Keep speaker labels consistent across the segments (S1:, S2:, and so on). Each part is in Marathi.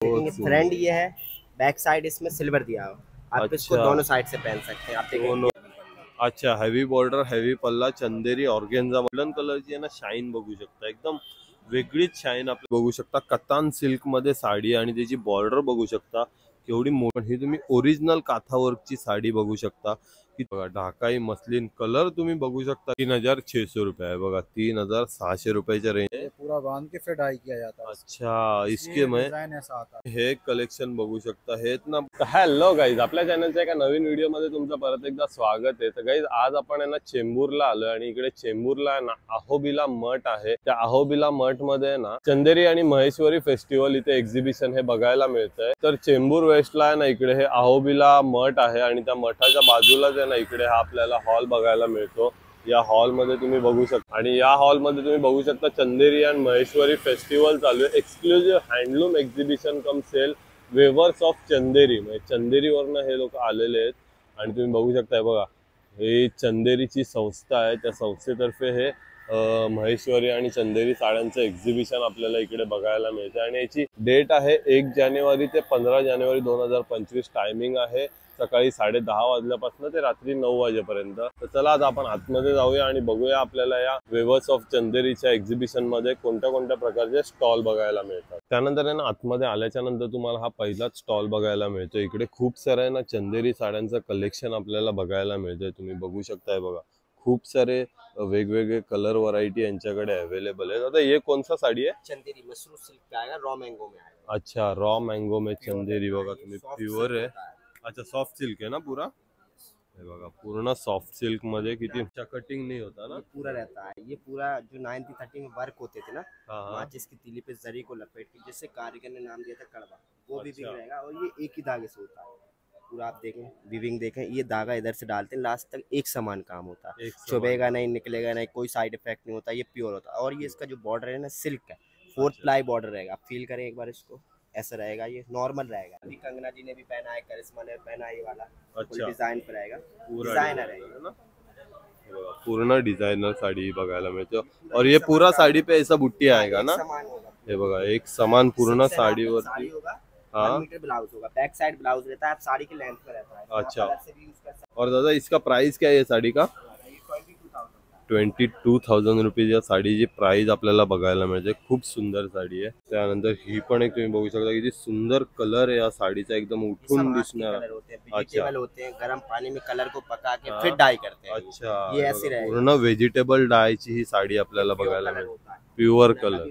S1: लेकिन फ्रंट ये है, बैक साइड इसमें सिल्वर दिया हो। आप इसको दोनों साइड से पहन सकते हैं। आप देखेंगे
S2: अच्छा, हेवी बॉर्डर, हेवी पल्ला, चंदेरी ऑर्गेन्झा गोल्डन कलरची आहे ना, शाईन बघू शकता, एकदम वेगळीच शाईन आपली बघू शकता। कतान सिल्क मध्ये साडी आणि त्याची बॉर्डर बघू शकता केवढी मोठी। ही तुम्ही ओरिजिनल काथावर्कची साडी बघू शकता की बघा, ढाकाई मसलिन कलर तुम्ही बघू शकता। 3600 रुपये आहे बघा, 3600 रुपयाच्या रेंज आहे।
S3: पूरा बांध के फिर डाई किया जाता है।
S2: अच्छा, इसके में
S3: डिजाइन ऐसा आता है।
S2: हे कलेक्शन बघू शकता हे ना। हॅलो गाईज, आपल्या चॅनलच्या एका नवीन व्हिडिओ मध्ये तुमचं परत एकदा स्वागत आहे। तर गाईज आज आपण आहे ना चेंबूरला आलोय आणि इकडे चेंबूरला आहे ना अहोबिला मठ आहे। त्या अहोबिला मठ मध्ये ना चंदेरी आणि महेश्वरी फेस्टिवल इथे एक्झिबिशन हे बघायला मिळतंय। तर चेंबूर वेस्टला आहे ना इकडे हे अहोबिला मठ आहे आणि त्या मठाच्या बाजूलाच आहे ना इकडे हा आपल्याला हॉल बघायला मिळतो। या हॉल मध्ये तुम्ही बघू शकता आणि या हॉल मध्ये तुम्ही बघू शकता चंदेरी आणि महेश्वरी फेस्टिवल चालू आहे। Exclusive handloom exhibition cum sale weavers of Chanderi, म्हणजे चंदेरीवरनं हे लोक आलेले आहेत। आणि तुम्ही बघू शकता बघा, हे चंदेरीची संस्था आहे, त्या संस्थेतर्फे हे महेश्वरी आणि चंदेरी साड्यांचं एक्झिबिशन आपल्याला इकडे बघायला मिळते। आणि याची डेट आहे 1 जानेवारी ते 15 जानेवारी 2025। टायमिंग आहे सकाळी 10:30 वाजल्यापासून ते रात्री 9 वाजेपर्यंत। तर चला आता आपण आतमध्ये जाऊया आणि बघूया आपल्याला या वेवर्स ऑफ चंदेरीच्या एक्झिबिशन मध्ये कोणत्या कोणत्या प्रकारचे स्टॉल बघायला मिळतात। त्यानंतर आहे ना आतमध्ये आल्याच्या नंतर तुम्हाला हा पहिलाच स्टॉल बघायला मिळतो। इकडे खूप सारे आहे ना चंदेरी साड्यांचं कलेक्शन आपल्याला बघायला मिळतंय। तुम्ही बघू शकताय बघा, खूप सारे वेगवेगळे कलर व्हरायटी यांच्याकडे अवेलेबल आहे। आता ये कौन सा साड़ी है?
S1: चंदेरी मसरूम सिल्क का आएगा, रॉ मैंगो में आएगा।
S2: अच्छा, रॉ मैंगो में चंदेरी बघा तुम्ही, प्युअर है। अच्छा, सॉफ्ट सिल्क है ना पूरा, हे बघा पूर्ण सॉफ्ट सिल्क मध्ये किती कटिंग नहीं होता ना,
S1: पूरा रहता है। ये पूरा जो 1930 में वर्क होते थे ना,
S2: हाँ।
S1: माचिस की तीली पे जरी को लपेट के, जिससे कारीगर ने नाम दिया था कड़वा, वो भी विविंग रहेगा। और ये एक ही धागे से होता है पूरा। आप देखें विविंग देखें, ये धागा इधर से डालते हैं, लास्ट तक एक समान काम होता है। चुभेगा नहीं, निकलेगा नहीं, कोई साइड इफेक्ट नहीं होता, ये प्योर होता है। और ये इसका जो बॉर्डर है ना सिल्क का 4 प्लाई बॉर्डर रहेगा। आप फील करें एक बार इसको, ऐसा रहेगा, ये नॉर्मल रहेगा। अभी कंगना जी ने भी पहना है, करिश्मा ने पहना है, ये वाला
S2: अच्छा
S1: डिजाइन पर रहेगा,
S2: पूरा
S1: डिजाइनर है
S2: ना, पूर्ण डिजाइनर साड़ी बघायला मिळते। और ये पूरा साड़ी पे ऐसा बुट्टी आएगा ना, हे बघा एक समान पूर्ण साडीवरती। हाँ,
S1: 1 मीटर ब्लाउज होगा, बैक साइड ब्लाउज रहता है, आप साड़ी के लेंथ पे रहता है।
S2: अच्छा, और दादा इसका प्राइस क्या है साड़ी का? 22,000 रुपीज या साडीची प्राइस आपल्याला बघायला मिळते। खूप सुंदर साडी आहे। त्यानंतर ही पण एक तुम्ही बघू शकता किती सुंदर कलर आहे या साडीचा, एकदम उठून दिसणार।
S1: अच्छा, होते हैं गरम पानी में कलर को पका के फिर डाई करते हैं।
S2: अच्छा,
S1: ये ऐसी रहेगी,
S2: पूर्ण व्हेजिटेबल डायची ही साडी आपल्याला बघायला मिळते, प्युअर कलर।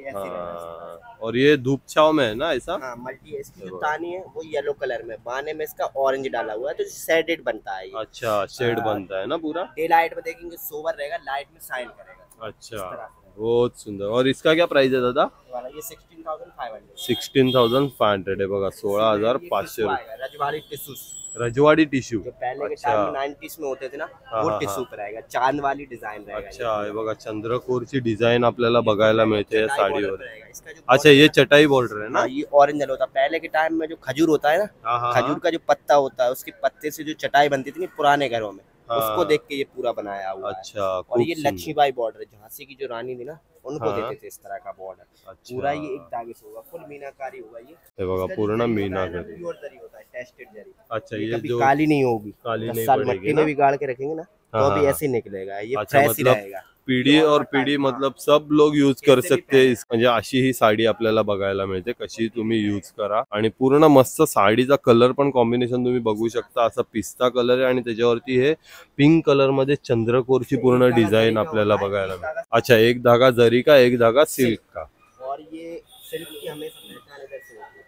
S2: हाँ, और ये धूप छाव में है ना ऐसा?
S1: हाँ, मल्टी है। इसकी जो तानी है वो येलो कलर में, बाने में इसका ऑरेंज डाला हुआ है, तो शेडेड बनता है ये।
S2: अच्छा, शेड बनता है ना पूरा।
S1: डे लाइट में देखेंगे सोवर रहेगा, लाइट में शाइन करेगा।
S2: अच्छा, बहुत सुंदर। और इसका क्या प्राइस है दादा?
S1: ये 16,500
S2: 16,500 है बघा, 16,500 रुपये।
S1: रजवाड़ी टिश्यूज,
S2: रजवाड़ी टिश्यू
S1: जो पहले के टाइम में 90s में होते थे ना, वो टिश्यू पर रहेगा, चांद वाली डिजाइन रहेगा।
S2: अच्छा, हे बघा चंद्रकोरची डिझाइन आपल्याला बघायला मिळते या साडीवर।
S1: इसका जो
S2: अच्छा, ये चटाई बॉर्डर है ना?
S1: ये ऑरेंज होता है। पहले के टाइम में जो खजूर होता है ना, खजूर का जो पत्ता होता है, उसके पत्ते से जो चटाई बनती थी ना पुराने घरों में, उसको देख के ये पूरा बनाया हुआ है।
S2: अच्छा,
S1: और ये लक्ष्मीबाई बॉर्डर, झांसी की जो रानी थी ना, उनको देते थे इस तरह का बॉर्डर। पूरा ये एक धागे से होगा, फुल मीनाकारी होगा। ये
S2: बघा पूर्ण मीनाकारी,
S1: प्योर जरी होता है, टेस्टेड जरी।
S2: अच्छा, ये
S1: कभी
S2: जो
S1: काली नहीं होगी,
S2: काली नहीं
S1: साल
S2: पड़ेगी
S1: मट्टी
S2: ना?
S1: में भी गाड़ के रखेंगे ना तो भी ऐसे निकलेगा, ये फ्रेश ही रहेगा।
S2: पिढी और पिढी मतलब सब लोग यूज कर सकते हैं। म्हणजे अशी ही साडी आपल्याला बघायला मिळते, कशी तुम्ही यूज करा। आणि पूर्ण मस्त साडीचा कलर पण कॉम्बिनेशन तुम्ही बघू शकता, असा पिस्ता कलर आहे आणि त्याच्यावरती हे पिंक कलर मध्ये चंद्रकोरची पूर्ण डिझाइन आपल्याला बघायला मिळते। अच्छा, एक धागा जरी का, एक धागा सिल्क का।
S1: और ये सिल्क की हमेशा पहचान इधर से होती है।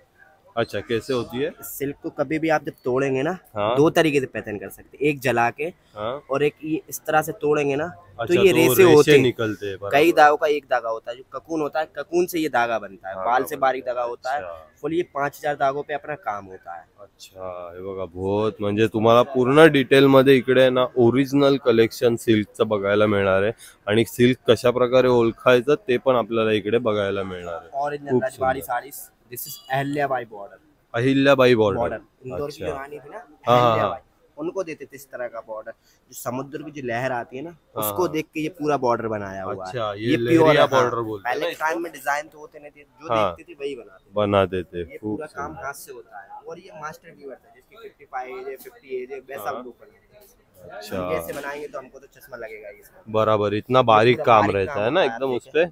S2: अच्छा, कैसे होती है?
S1: सिल्क को कभी भी आप जब तोड़ेंगे ना,
S2: हाँ।
S1: 2 तरीके से पहचान कर सकते हैं, एक जला के,
S2: हाँ।
S1: और एक ये इस तरह से तोड़ेंगे ना,
S2: अच्छा,
S1: तो ये रेसे होते हैं,
S2: निकलते हैं।
S1: कई धागों का एक धागा होता है। जो ककून होता है, ककून से ये धागा बनता है, बाल से बारीक धागा होता है। फुल ये 5000 धागों पे अपना काम होता है।
S2: अच्छा, हे बघा बहुत, म्हणजे तुम्हाला पूर्ण डिटेल मध्ये इकडे ना ओरिजिनल कलेक्शन सिल्कचं बघायला मिळणार आहे। आणि सिल्क कशा प्रकारे ओळखायचं ते पण आपल्याला इकडे बघायला मिळणार आहे।
S1: Original Rajwadi saris. This is Ahilyabai border.
S2: Ahilyabai border,
S1: Indore की जो रानी थी ना,
S2: हाँ,
S1: अहिल्याबाई, उनको देते थे इस तरह का बॉर्डर। जो समुद्र की जो लहर आती है ना,
S2: हाँ,
S1: उसको
S2: हाँ।
S1: देख के ये पूरा बॉर्डर बनाया हुआ है।
S2: अच्छा, ये
S1: प्योर
S2: लहरिया
S1: है,
S2: बॉर्डर
S1: हाँ।
S2: बोलते हैं ना
S1: पहले
S2: इसको?
S1: टाइम में डिजाइन तो होते नहीं थे, जो
S2: हाँ।
S1: देखते थे वही बनाते
S2: बना देते।
S1: थे। ये
S2: खूब
S1: पूरा काम
S2: सुंदर।
S1: हाथ से होता है। और ये मास्टर वीवर था, जिसकी 55 एज है, 50 एज है, वैसा
S2: हाँ।
S1: हम लोग बनाते हैं।
S2: अच्छा।
S1: हम ऐसे बनाएंगे तो हमको तो चश्मा लगेगा ये इसमें।
S2: बराबर, इतना बारीक
S1: पूरा
S2: काम
S1: बारीक
S2: रहता
S1: काम
S2: है ना
S1: होता है,
S2: एकदम
S1: आप
S2: उस पे।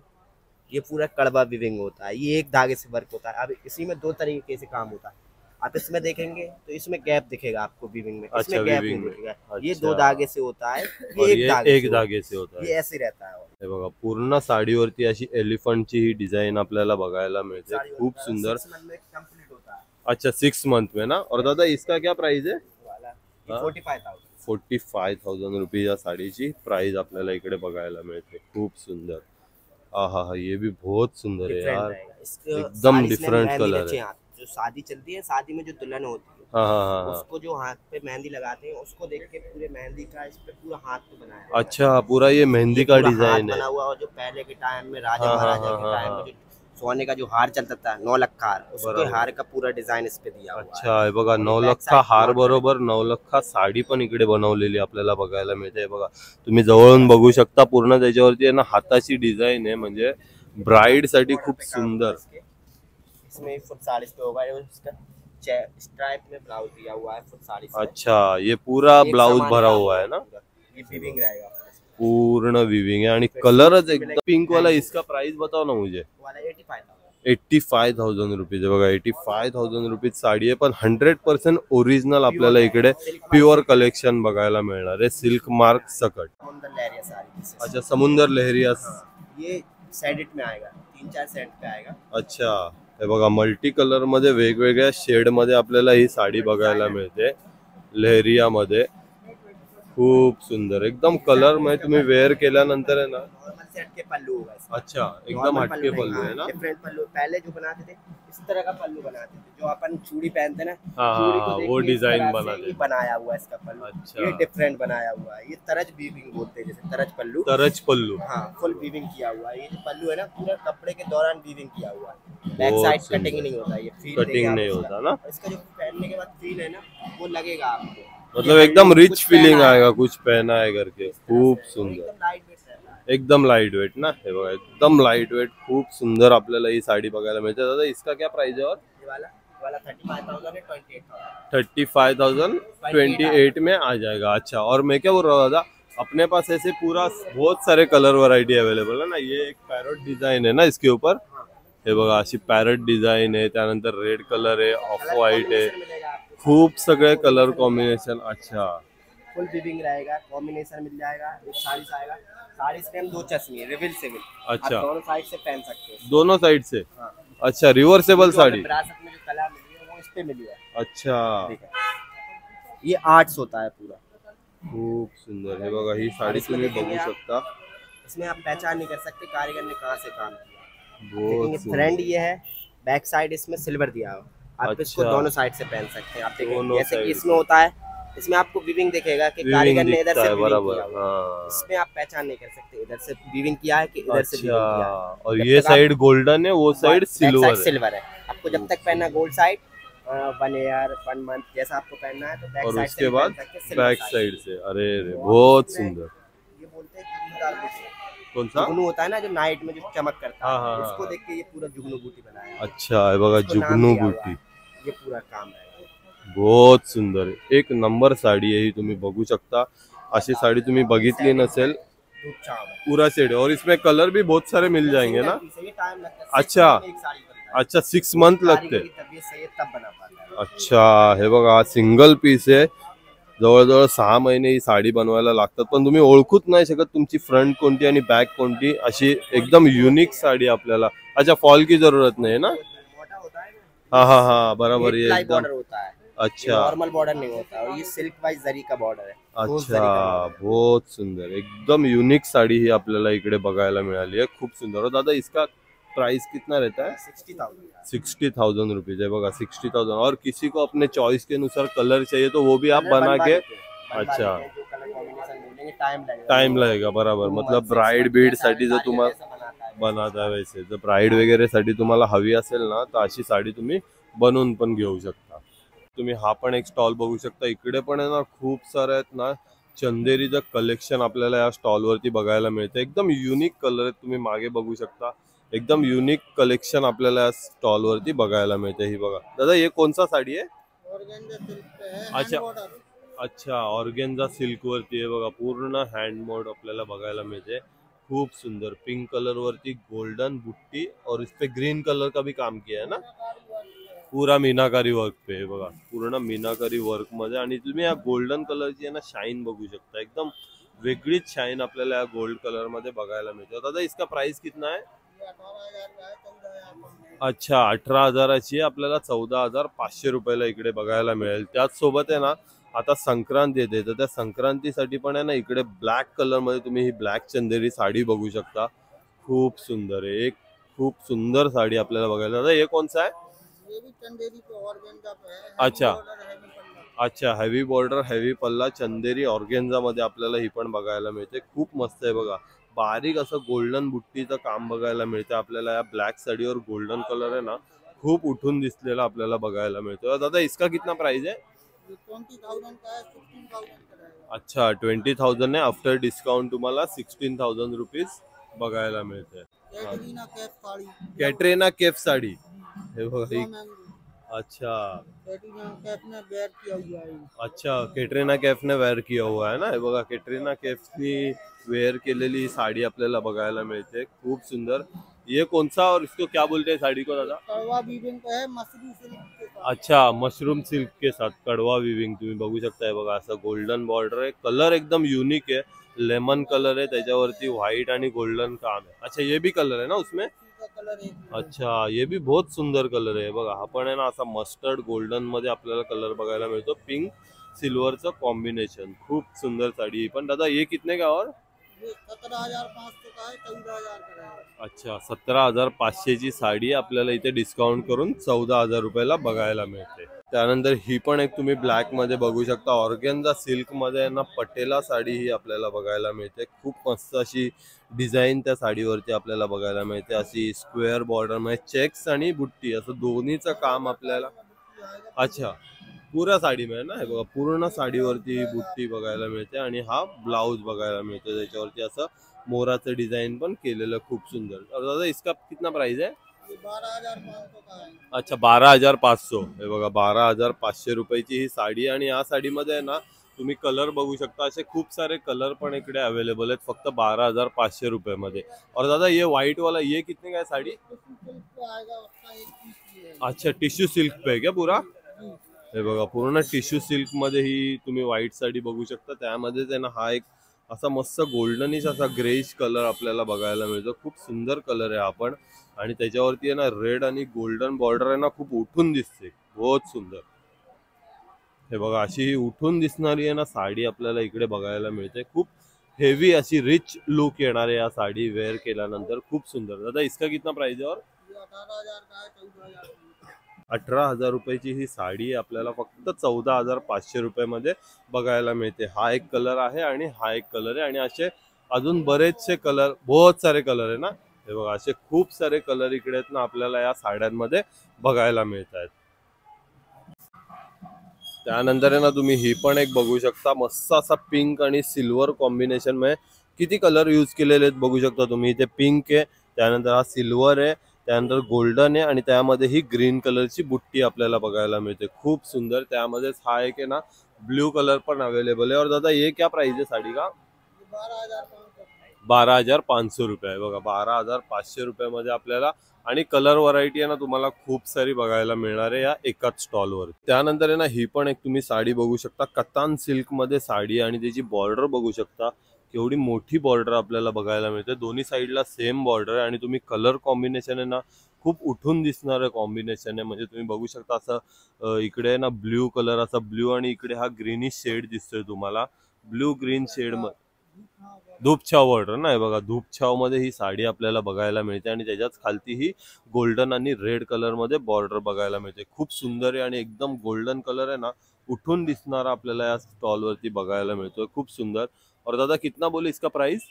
S1: ये पूरा कड़वा विविंग होता है। ये एक धागे से वर्क होता है। अब इसी में दो तरीके से काम होता है। आप इसमें देखेंगे तो इसमें गैप दिखेगा आपको विविंग में,
S2: अच्छा,
S1: इसमें गैप
S2: weaving
S1: नहीं
S2: में।
S1: दिखेगा। ये
S2: अच्छा।
S1: 2 धागे से होता है,
S2: और
S1: ये
S2: ये एक धागे से होता
S1: ये
S2: है।
S1: ऐसे रहता है।
S2: हे बघा, पूर्ण साडीवरती अशी एलिफंटची ही डिझाईन आपल्याला बघायला मिळते,
S1: साड़ी
S2: खूप
S1: होता है,
S2: सुंदर।
S1: 6 मंथ में कंप्लीट होता है
S2: अच्छा, 6 मंथ में ना। और दादा इसका क्या प्राइस है?
S1: वाला। ये
S2: हाँ।
S1: 45,000।
S2: 45,000 रुपये या साडीची प्राइस आपल्याला इकडे बघायला मिळते। खूप सुंदर। आहा हा, ये भी बहुत सुंदर है
S1: डिफरेंट
S2: यार,
S1: रहेगा इसके।
S2: एकदम
S1: साड़ी इसमें
S2: डिफरेंट
S1: मेहंदी
S2: कलर
S1: रचे
S2: है।
S1: हाथ, जो शादी चलती है, शादी में जो दुल्हन होती है,
S2: हाँ हाँ हाँ हाँ।
S1: उसको जो हाथ पे मेहंदी लगाते हैं, उसको देख के पूरे मेहंदी का इस पे पूरा हाथ पे बनाया हुआ है।
S2: अच्छा, पूरा ये मेहंदी
S1: ये
S2: का
S1: पूरा हाथ
S2: डिजाइन है।
S1: बना हुआ। और जो पहले के टाइम में राजा
S2: हाँ, हाँ,
S1: महाराजा
S2: हाँ,
S1: के
S2: हाँ,
S1: टाइम
S2: हाँ।
S1: में जो सोने का जो हार चलता था, 9 लखा हार, उसके
S2: बराबर।
S1: हार का पूरा डिजाइन इस पे दिया हुआ है।
S2: अच्छा, हे बघा,
S1: और ये
S2: 9
S1: back
S2: लखा
S1: side
S2: हार
S1: border
S2: बरोबर 9 लखा साडी पण इकडे बनवलेली आपल्याला बघायला मिळते। हे बघा, तुम्ही जवळून बघू शकता, पूर्ण त्याच्यावरती आहे ना हाताची डिझाइन आहे, म्हणजे ब्राइड साठी
S1: border
S2: खूप
S1: पे काम हुआ
S2: सुंदर।
S1: इसके। इसमें फुल साड़ी पे होगा। और इसका स्ट्राइप में ब्लाउज दिया हुआ है फुल साड़ी से।
S2: अच्छा, ये पूरा
S1: एक
S2: ब्लाउज
S1: समान
S2: भरा
S1: काम
S2: हुआ है ना?
S1: पूरा। ये वीविंग रहेगा
S2: पूर्ण विविंग है आणि कलरच एकदम पिंक वाला। इसका प्राइस बताओ ना मुझे।
S1: वाला 85,000।
S2: 85,000 रुपीज आहे बघा, 85,000 रुपीज साडी आहे, पण 100% ओरिजिनल आपल्याला इकडे प्युअर कलेक्शन बघायला मिळणार आहे, सिल्क मार्क सकट।
S1: समुंदर लहरिया साड़ी जिससे।
S2: अच्छा, समुंदर लहरिया।
S1: ये सेट में आएगा, 3-4 सेट पे आएगा।
S2: अच्छा, हे बघा, मल्टी कलर मध्ये वेगवेगळ्या शेड मध्ये आपल्याला ही साडी बघायला मिळते, लहरिया मध्ये। खूप सुंदर, एकदम कलर में तुम्ही वेअर केल्यानंतर है ना।
S1: नॉर्मल सेट के पल्लू होगा इसका।
S2: अच्छा, एकदम हटके पल्लू है ना।
S1: डिफरेंट पल्लू। पहले जो बनाते थे इस तरह का पल्लू बनाते थे, जो अपन चूड़ी पहनते ना,
S2: हाँ,
S1: चूड़ी को
S2: हाँ,
S1: देख
S2: वो
S1: के इस
S2: डिजाइन
S1: तरह से
S2: बना
S1: ये
S2: देते।
S1: बनाया हुआ है इसका पल्लू।
S2: अच्छा।
S1: ये डिफरेंट बनाया हुआ है। ये तरज वीविंग बोलते हैं, जैसे तरज पल्लू।
S2: तरच पल्लू।
S1: हाँ, फुल वीविंग किया हुआ है। ये जो पल्लू है ना, पूरा कपड़े के दौरान वीविंग किया हुआ है। बैक
S2: बहुत
S1: साइड
S2: सुंदर।
S1: कटिंग नहीं होता, ये फील
S2: कटिंग नहीं होता ना।
S1: इसका जो पहनने के बाद फील है ना, वो लगेगा आपको,
S2: मतलब एकदम रिच फीलिंग आएगा, कुछ पहना है करके। खूप सुंदर,
S1: एकदम लाइट वेट रहता है।
S2: एकदम लाइट वेट ना। हे बघा, एकदम लाइट वेट, खूप सुंदर आपल्याला ही साडी बघायला मिळते। दादा इसका क्या प्राइस है? और
S1: ये वाला 35,000 है, 28,000।
S2: 35,028 में आ जाएगा। अच्छा, और मैं क्या बोल रहा हूँ दादा, अपने पास ऐसे पूरा बहुत सारे कलर वैरायटी अवेलेबल है ना। ये एक पैरोट डिजाइन है ना इसके ऊपर। हे बघा, अशी पैरोट डिजाइन आहे, त्यानंतर रेड कलर आहे, ऑफ व्हाइट आहे,
S1: मिलेगा आपको,
S2: खूप सगळे कलर कॉम्बिनेशन। अच्छा,
S1: फुल वीविंग रहेगा, कॉम्बिनेशन मिल जाएगा। एक साड़ी से आएगा, साड़ी से हम 2 चश्मे रिविल सिविल।
S2: अच्छा।
S1: आप दोनों साइड से पहन सकते हो।
S2: दोनों साइड से।
S1: हाँ।
S2: अच्छा, रिवर्सेबल
S1: जो हमें
S2: साड़ी।
S1: विरासत में जो कला मिली है वो इस पे मिली है।
S2: अच्छा,
S1: ठीक है। ये आर्ट्स होता है पूरा।
S2: खूप सुंदर। हे बघा, ही साडी
S1: इसमें
S2: तुम्ही
S1: देखेंगे
S2: बघू
S1: आप,
S2: शकता।
S1: इसमें आप पहचान नहीं कर सकते कारीगर ने कहाँ से काम किया।
S2: बहुत
S1: देखेंगे
S2: सुंदर।
S1: फ्रंट ये है, बैक साइड इसमें सिल्वर दिया हो। आप इसको
S2: अच्छा।
S1: दोनों साइड से पहन सकते हैं। आप देखेंगे
S2: दोनों
S1: जैसे कि
S2: side
S1: इसमें होता है, इसमें आपको वीविंग दिखेगा कि
S2: Weaving
S1: कारीगर ने इधर
S2: दिखता
S1: से
S2: है,
S1: वीविंग
S2: बराबर।
S1: किया हुआ है।
S2: हाँ।
S1: इसमें आप पहचान नहीं कर सकते इधर से वीविंग किया है कि इधर से
S2: अच्छा,
S1: वीविंग किया है।
S2: और
S1: जब
S2: ये
S1: तक आप-
S2: साइड गोल्डन है, वो साइड
S1: बैक
S2: सिल्वर
S1: साइड
S2: है।
S1: सिल्वर है। आपको जब तक पहनना गोल्ड साइड 1 ईयर 1 मंथ जैसा आपको पहनना है, तो बैक
S2: और
S1: साइड
S2: उसके बाद
S1: से
S2: बैक साइड से। अरे रे, बहुत सुंदर।
S1: ये बोलते हैं जुगनूदार बूटी।
S2: कौन सा?
S1: जुगनू होता है ना, जो नाइट में जो चमक करता
S2: हाँ, हाँ,
S1: है, उसको
S2: हाँ।
S1: देख के ये पूरा जुगनू बूटी बनाया है।
S2: अच्छा, हे बघा,
S1: उसको नाम
S2: जुगनू
S1: दिया हुआ
S2: बूटी।
S1: है। ये पूरा काम है।
S2: बहुत सुंदर, एक नंबर साडी आहे ही, तुम्ही बघू शकता। अशी साडी तुम्ही बघितली नसेल,
S1: दूध चावल है।
S2: पूरा सेट है। और इसमें कलर भी बहुत सारे मिल जाएंगे ना।
S1: सिंगल पीस है, ये टाइम लगता है।
S2: अच्छा।
S1: 6 महीने में एक साड़ी बनता है।
S2: अच्छा, 6 मंथ लगते।
S1: कारीगर की तबीयत सही है तब बना पाता है।
S2: अच्छा, हे बघा, सिंगल पीस आहे, जवळजवळ 6 महिने ही साडी बनवायला लागतात, पण तुम्ही ओळखूच नाही शकत तुमची फ्रंट कोणती आणि बॅक कोणती। अशी एकदम युनिक साडी आपल्याला। अच्छा, फॉल की जरूरत नाही ना।
S1: मोटा होता है ना,
S2: हाँ हाँ हाँ, बराबर, ये
S1: प्लाई
S2: एकदम।
S1: बॉर्डर होता है।
S2: अच्छा,
S1: नॉर्मल बॉर्डर नहीं होता, और ये सिल्क वाइज जरी का बॉर्डर है। ठोस जरी का
S2: अच्छा,
S1: border है।
S2: बहुत सुंदर, एकदम युनिक साड़ी ही आपल्याला इकडे बघायला मिळाली आहे। खूप सुंदर। और दादा, इसका प्राइस कितना रहता है?
S1: 60,000।
S2: 60,000 रुपीज है बघा, 60,000। और किसी को अपने चॉइस के अनुसार कलर चाहिए तो वो भी आप
S1: कलर
S2: बना
S1: बनवा
S2: के।
S1: देते हैं, बनवा
S2: अच्छा,
S1: देते हैं, जो कलर कॉम्बिनेशन बोलेंगे टाइम लगेगा।
S2: टाइम लगेगा, बराबर। मतलब ब्राइड बीड साठी जर तुम्हाला बनाता है, वैसे जर ब्राइड वगैरे साठी तुम्हाला हवी असेल ना, तर अशी साडी तुम्ही बनवून पण घेऊ शकता। तुम्ही हा पण एक स्टॉल बघू शकता. इकडे पण आहे ना खूप सारे आहेत ना चंदेरीचं कलेक्शन आपल्याला या स्टॉल वरती बघायला मिळतं. एकदम युनिक कलर आहेत, तुम्ही मागे बघू शकता. एकदम युनिक कलेक्शन आपल्याला या स्टॉल वरती बघायला मिळते. ही बघा दादा, हे कोणता साडी आहे? अच्छा अच्छा, ऑर्गेन्झा सिल्क वरती आहे बघा. पूर्ण हँडमोड आपल्याला बघायला मिळते. खूप सुंदर पिंक कलर वरती गोल्डन बुट्टी और इस पे ग्रीन कलर का भी काम किया है ना. पूरा मीनाकारी वर्क पे है बघा. पूर्ण मीनाकारी वर्क मध्ये आणि तुम्ही या गोल्डन कलरची आहे ना शाईन बघू शकता. एकदम वेगळीच शाईन आपल्याला या गोल्ड कलर मध्ये बघायला मिळते. दादा इसका प्राइस कितना है? अच्छा, 18,000ची आपल्याला 14,500 रुपयाला इकडे बघायला मिळेल. त्याच सोबत आहे ना आता संक्रांत येते, तर त्या संक्रांतीसाठी पण आहे ना इकडे ब्लॅक कलर मध्ये तुम्ही ही ब्लॅक चंदेरी साडी बघू शकता. खूप सुंदर आहे. एक खूप सुंदर साडी आपल्याला बघायला. दादा हे कोणचा आहे?
S3: ये भी चंदेरी पे ऑर्गेन्जा पे है।
S2: अच्छा
S3: हेवी पल्ला।
S2: अच्छा, हेवी बॉर्डर हेवी पल्ला चंदेरी ऑर्गेन्झा मध्ये आपल्याला ही पण बघायला मिळते. खूप मस्त आहे बघा. बारीक असं गोल्डन बुट्टीचं काम बघायला मिळते आपल्याला. या ब्लॅक साडीवर गोल्डन कलर आहे ना खूप उठून दिसलेला आपल्याला बघायला मिळतो. दादा इसका कितना प्राइस है?
S3: 20,000 का है, 16,000 का रहेगा।
S2: अच्छा, 20,000 ने आफ्टर डिस्काउंट तुम्हाला 16,000 रुपीज बघायला मिळते.
S3: कैटरीना कैफ साड़ी।
S2: कॅटरीना कैफ साडी हे बघा ही. अच्छा
S3: कैटरीना कैफ ने वेयर किया हुआ है।
S2: अच्छा, कॅटरीना कैफ ने वेअर किया हुआ है ना. हे बघा कॅटरीना कैफनी वेअर केलेली ही साडी आपल्याला बघायला मिळते. खूप सुंदर. ये कौन सा और इसको क्या बोलते हैं साड़ी को दादा?
S3: कड़वा वीविंग पे है, मशरूम सिल्क के साथ।
S2: अच्छा, मशरूम सिल्क के साथ कड़वा विविंग तुम्ही बघू शकताय बघा. असं गोल्डन बॉर्डर आहे. कलर एकदम युनिक आहे. लेमन कलर आहे, त्याच्यावरती व्हाईट आणि गोल्डन काम आहे. अच्छा, ये भी कलर है ना उसमें?
S3: का कलर है।
S2: अच्छा, ये भी बहुत सुंदर कलर आहे बघा. हा पण आहे ना असा मस्टर्ड गोल्डन मध्ये आपल्याला कलर बघायला मिळतो. पिंक सिल्वरचं कॉम्बिनेशन. खूप सुंदर साडी. पण दादा ये कितने का और?
S3: ये 17,500 का है, 14,000 का रहेगा।
S2: अच्छा, 17,500 ची साडी आपल्याला इथे डिस्काउंट करून 14,000 रुपयाला बघायला मिळते. त्यानंतर ही पण एक तुम्ही ब्लॅक मध्ये बघू शकता. ऑर्गेन्झा सिल्क मध्ये ना पटेला साडी ही आपल्याला बघायला मिळते. खूप मस्त अशी डिझाईन त्या साडीवरती आपल्याला बघायला मिळते. अशी स्क्वेअर बॉर्डर मध्ये चेक्स आणि बुट्टी असं दोन्हीचं काम आपल्याला. अच्छा, पुरा साडी मिळेल ना. हे बघा पूर्ण साडीवरती बुट्टी बघायला मिळते आणि हा ब्लाउज बघायला मिळतो. त्याच्यावरती असं मोराचं डिझाइन पण केलेलं खूप सुंदर. और दादा इसका कितना प्राइस है?
S3: 12,500 का है।
S2: अच्छा, 12,500. हे बघा 12,500 रुपयाची ही साडी. आणि या साडीमध्ये आहे ना तुम्ही कलर बघू शकता. असे खूप सारे कलर पण इकडे अवेलेबल आहेत फक्त 12,500 रुपये मध्ये. और दादा ये व्हाइट वाला ये कितने का है साड़ी?
S3: सिल्क पे आएगा, उसका एक पीस ही है।
S2: अच्छा, टिश्यू सिल्क पे है क्या पूरा? हे बघा पूर्ण टिश्यू सिल्क मध्ये ही तुम्ही व्हाईट साडी बघू शकता. त्यामध्येच आहे ना हा एक असा मस्त गोल्डनिश असा ग्रेइश कलर आपल्याला बघायला मिळतो. खूप सुंदर कलर आहे हा पण. आणि त्याच्यावरती आहे ना रेड आणि गोल्डन बॉर्डर आहे ना खूप उठून दिसते. बहुत सुंदर. हे बघा अशी ही उठून दिसणारी आहे ना साडी आपल्याला इकडे बघायला मिळते. खूप हेवी अशी रिच लुक येणार आहे या साडी वेअर केल्यानंतर. खूप सुंदर. दादा इसका कितना प्राइस है? और
S3: ये 18,000 का है, 14,000 का।
S2: 18,000 रुपयाची ही साडी आपल्याला फक्त 14,500 रुपयामध्ये बघायला मिळते. हा एक कलर आहे आणि हा एक कलर आहे आणि असे अजून बरेचसे कलर, बहुत सारे कलर आहे ना. हे बघा असे खूप सारे कलर इकडे आहेत ना आपल्याला या साड्यांमध्ये बघायला मिळत आहेत. त्यानंतर आहे ना तुम्ही ही पण एक बघू शकता. मस्त असा पिंक आणि सिल्वर कॉम्बिनेशन मध्ये किती कलर यूज केलेले आहेत बघू शकता तुम्ही. इथे पिंक आहे, त्यानंतर हा सिल्वर आहे, त्यानंतर गोल्डन आहे आणि त्यामध्ये ही ग्रीन कलरची बुट्टी आपल्याला बघायला मिळते. खूप सुंदर. त्यामध्येच हा एक आहे ना ब्ल्यू कलर पण अवेलेबल आहे. और दादा ये क्या प्राइस है साड़ी का? 12,500 रुपये आहे बघा. 12,500 रुपयामध्ये आपल्याला आणि कलर व्हरायटी आहे ना तुम्हाला खूप सारी बघायला मिळणार आहे या एकाच स्टॉलवर. त्यानंतर आहे ना ही पण एक तुम्ही साडी बघू शकता. कतान सिल्क मध्ये साडी आणि त्याची बॉर्डर बघू शकता. केवढी मोठी बॉर्डर आपल्याला बघायला मिळते. दोन्ही साईडला सेम बॉर्डर आहे आणि तुम्ही कलर कॉम्बिनेशन आहे ना खूप उठून दिसणारं कॉम्बिनेशन आहे. म्हणजे तुम्ही बघू शकता असं इकडे आहे ना ब्ल्यू कलर, असा ब्ल्यू आणि इकडे हा ग्रीनिश शेड दिसतोय तुम्हाला. ब्ल्यू ग्रीन शेड मध्ये धूपछाव बॉर्डर ना. हे बघा धूपछाव मध्ये ही साडी आपल्याला बघायला मिळते आणि त्याच्याच खालती ही गोल्डन आणि रेड कलर मध्ये बॉर्डर बघायला मिळते. खूप सुंदर आहे आणि एकदम गोल्डन कलर आहे ना उठून दिसणारा आपल्याला या स्टॉल वरती बघायला मिळतोय. खूप सुंदर. और दादा कितना बोले इसका प्राइस?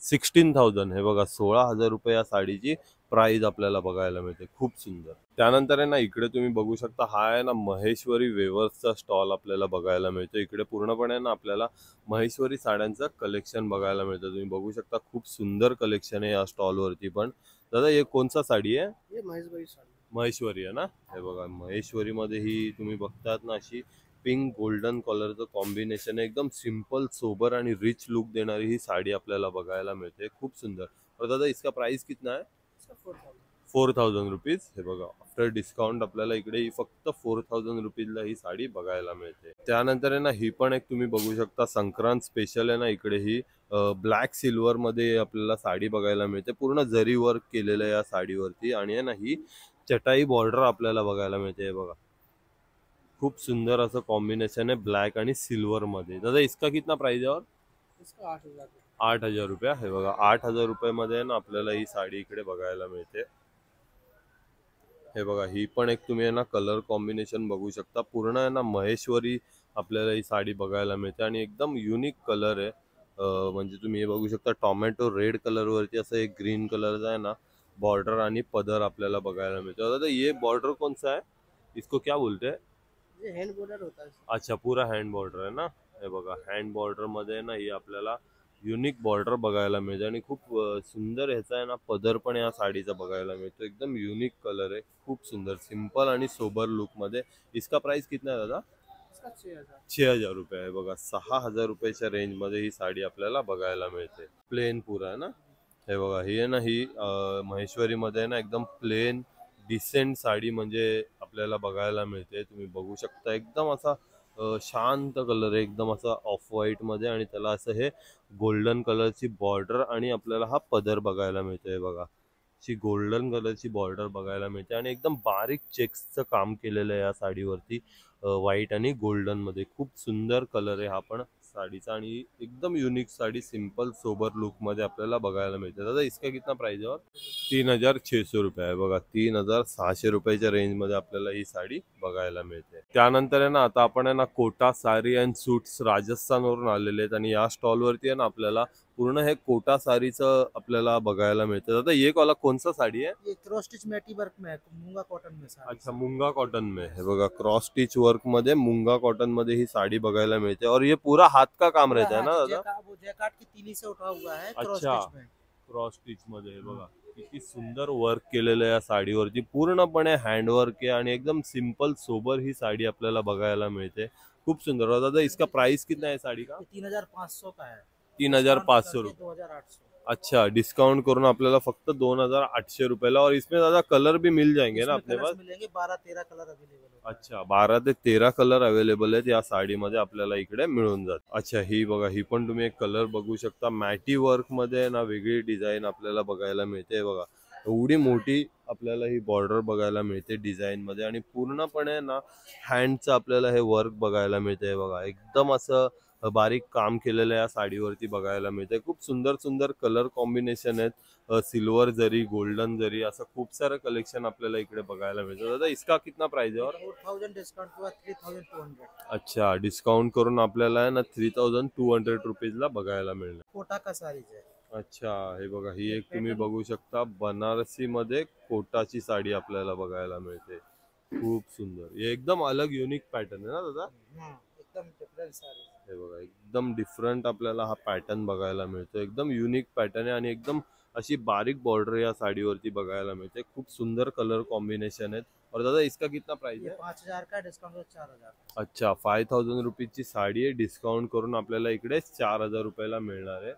S2: 16,000. हे बघा 16,000 रुपये या साडीची प्राइस आपल्याला बघायला मिळते, खूप सुंदर. त्यानंतर आहे ना इकडे तुम्ही बघू शकता, हा आहे ना महेश्वरी वेवर्सचा स्टॉल आपल्याला बघायला मिळतो. इकडे पूर्णपणे ना आपल्याला महेश्वरी साड्यांचं कलेक्शन बघायला मिळतं. तुम्ही बघू शकता खूप सुंदर कलेक्शन आहे या स्टॉल वरती. पण दादा हे कोणता साडी आहे?
S3: ये महेश्वरी साड़ी।
S2: महेश्वरी आहे ना. हे बघा महेश्वरी मध्ये ही तुम्ही बघतात ना अशी पिंक गोल्डन कलरचं कॉम्बिनेशन आहे. एकदम सिंपल सोबर आणि रिच लुक देणारी ही साडी आपल्याला बघायला मिळते, खूप सुंदर. और दादा इसका प्राइस कितना है? 4000 रुपीज. हे बघा आफ्टर डिस्काउंट आपल्याला इकडे ही फक्त 4000 रुपीजला ही साडी बघायला मिळते. त्यानंतर आहे ना ही पण एक तुम्ही बघू शकता संक्रांत स्पेशल आहे ना, इकडे ही ब्लॅक सिल्वर मध्ये आपल्याला साडी बघायला मिळते. पूर्ण जरी वर्क केलेलं आहे या साडीवरती आणि आहे ना ही चटाई बॉर्डर आपल्याला बघायला मिळते. हे बघा खूप सुंदर असं कॉम्बिनेशन आहे ब्लॅक आणि सिल्वर मध्ये. दादा इसका कितना प्राइस है? और
S3: इसका 8000।
S2: 8000 रुपया. हे बघा 8000 रुपयामध्ये ना आपल्याला ही साडी इकडे बघायला मिळते. हे बघा ही पण एक तुम्ही आहे ना कलर कॉम्बिनेशन बघू शकता. पूर्ण आहे ना महेश्वरी आपल्याला ही साडी बघायला मिळते आणि एकदम युनिक कलर आहे. म्हणजे तुम्ही हे बघू शकता टोमॅटो रेड कलर वरती असं एक ग्रीन कलरचा आहे ना बॉर्डर आणि पदर आपल्याला बघायला मिळतो. दादा ये बॉर्डर कौन सा है? इसको क्या बोलते हैं?
S3: ये हैंड बॉर्डर होता है।
S2: अच्छा पूरा हँड बॉर्डर आहे ना. हे बघा हँड बॉर्डर मध्ये ना ही आपल्याला युनिक बॉर्डर बघायला मिळते आणि खूप सुंदर ह्याचा आहे ना पदर पण या साडीचा बघायला मिळतो. एकदम युनिक कलर आहे, खूप सुंदर सिंपल आणि सोबर लुक मध्ये. इसका प्राइस कितना आहे दादा?
S3: इसका 6000।
S2: 6000 रुपये आहे. बघा 6000 रुपयाच्या रेंज मध्ये ही साडी आपल्याला बघायला मिळते. प्लेन पुरा आहे ना. हे बघा ही आहे ना ही महेश्वरी मध्ये ना एकदम प्लेन डिसेंट साडी म्हणजे आपल्याला बघायला मिळते. तुम्ही बघू शकता एकदम असा शांत कलर आहे, एकदम असा ऑफ व्हाईट मध्ये आणि त्याला असं हे गोल्डन कलरची बॉर्डर आणि आपल्याला हा पदर बघायला मिळतोय. बघा अशी गोल्डन कलरची बॉर्डर बघायला मिळते आणि एकदम बारीक चेक्सचं काम केलेलं आहे या साडीवरती व्हाईट आणि गोल्डन मध्ये. खूप सुंदर कलर आहे हा पण साडीचा आणि एकदम unique sari simple sober look मध्ये आपल्याला बघायला मिळते. दादा इसका कितना प्राइस आहे? 3600 रुपये आहे. बघा 3600 रुपयाच्या रेंज मध्ये आपल्याला ही साडी बघायला मिळते. त्यानंतर आहे ना आता आपण आहे ना कोटा साडी अँड सूट्स राजस्थानवरून आलेले आहेत आणि या स्टॉल वरती आहे ना आपल्याला पूर्ण हे कोटा साडीचं आपल्याला बघायला मिळतं. दादा ये वाला कोणसा साडी आहे?
S3: ये क्रॉस स्टिच मैटी वर्क में है, मूंगा कॉटन में साड़ी।
S2: अच्छा मुंगा कॉटन में. हे बघा क्रॉस स्टिच वर्क मध्ये मुंगा कॉटन मध्ये ही साड़ी बघायला मिळते और ये पूरा हाथ का काम रहता है ना दादा?
S3: वो जैकार्ड की तीली से उठा हुआ है क्रॉस
S2: अच्छा.
S3: स्टिच में।
S2: क्रॉस स्टिच मध्ये. हे बघा किती सुंदर वर्क केलेलं आहे या साडीवरती. पूर्णपणे हँडवर्क आहे आणि एकदम सिंपल सोबर ही साडी आपल्याला बघायला मिळते. खूप सुंदर. दादा इसका प्राइस कितना है साड़ी का?
S3: 3500 का है।
S2: 3500 रुपये.
S3: 2800।
S2: अच्छा डिस्काउंट करून आपल्याला फक्त 2800 रुपयाला. और इसमें दादा कलर भी मिल जाएंगे ना अपने पास?
S3: मिलेंगे 12-13 कलर अवेलेबल है।
S2: अच्छा 12 ते 13 कलर अवेलेबल आहेत या साडीमध्ये आपल्याला इकडे मिळून जात. अच्छा ही बघा ही पण तुम्ही एक कलर बघू शकता. मॅटी वर्क मध्ये ना वेगळी डिझाईन आपल्याला बघायला मिळते. बघा एवढी मोठी आपल्याला ही बॉर्डर बघायला मिळते डिझाईन मध्ये आणि पूर्णपणे ना हँडचं आपल्याला हे वर्क बघायला मिळते. बघा एकदम असं बारीक काम केलेलं या साडीवरती बघायला मिळते. खूप सुंदर सुंदर कलर कॉम्बिनेशन आहेत. सिल्वर जरी गोल्डन जरी असं खूप सारं कलेक्शन आपल्याला इकडे बघायला मिळतं. दादा इसका कितना प्राइस है? और
S3: 4000 डिस्काउंट के बाद 3200।
S2: अच्छा डिस्काउंट करून आपल्याला आहे ना 3200 रुपीजला बघायला मिळणार.
S3: कोटा का साड़ी है।
S2: अच्छा हे बघा ही एक तुम्ही बघू शकता बनारसी मध्ये कोटाची साडी आपल्याला बघायला मिळते. खूप सुंदर. हे एकदम अलग युनिक पॅटर्न आहे ना दादा?
S3: एकदम डिफरंट साड़ी।
S2: हे बघा एकदम डिफरंट आपल्याला हा पॅटर्न बघायला मिळतो. एकदम युनिक पॅटर्न आहे आणि एकदम अशी बारीक बॉर्डर या साडीवरती बघायला मिळते. खूप सुंदर कलर कॉम्बिनेशन आहेत. और दादा इसका कितना प्राइस है?
S3: 5000 का डिस्काउंट 4000।
S2: अच्छा 5000 रुपीची साडी आहे. डिस्काउंट करून आपल्याला इकडे 4000 रुपयाला मिळणार आहे.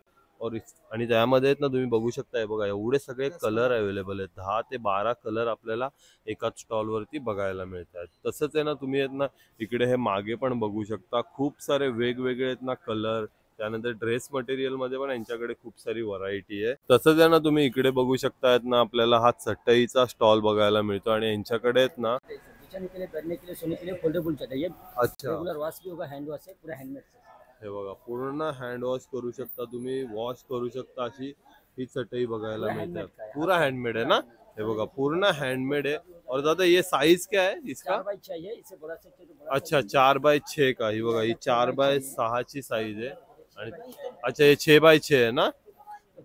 S2: आणि त्यामध्ये आहेत ना तुम्ही बघू शकता बघा एवढे सगळे कलर अवेलेबल आहेत. 10 ते 12 कलर आपल्याला एकाच स्टॉल वरती बघायला मिळतात. तसंच आहे ना तुम्ही आहेत ना इकडे हे मागे पण बघू शकता खूप सारे वेगवेगळे आहेत ना कलर. त्यानंतर ड्रेस मटेरियल मध्ये पण यांच्याकडे खूप सारी व्हरायटी आहे. तसंच आहे ना तुम्ही इकडे बघू शकता ना आपल्याला हा चटईचा स्टॉल बघायला मिळतो आणि यांच्याकडे आहेत ना
S4: किचन के लिए, बैठने के लिए, सोने के लिए फोल्डेबल चटाई है।
S2: अच्छा
S4: रेगुलर वॉश भी होगा, हैंड वॉश है, पूरा हैंडमेड है।
S2: हे बघा पूर्ण हँड वॉश करू शकता तुम्ही, वॉश करू शकता अशी ही चटई बघायला मिळते. पूरा हँडमेड है ना. हे बघा पूर्ण हँडमेड है. और दादा ये साइज क्या है इसका?
S4: 4x6 है, इससे बड़ा सकते तो बड़ा।
S2: अच्छा 4x6 का. ही बघा ही 4x6 ची साइज आहे आणि अच्छा ये 6x6 है ना.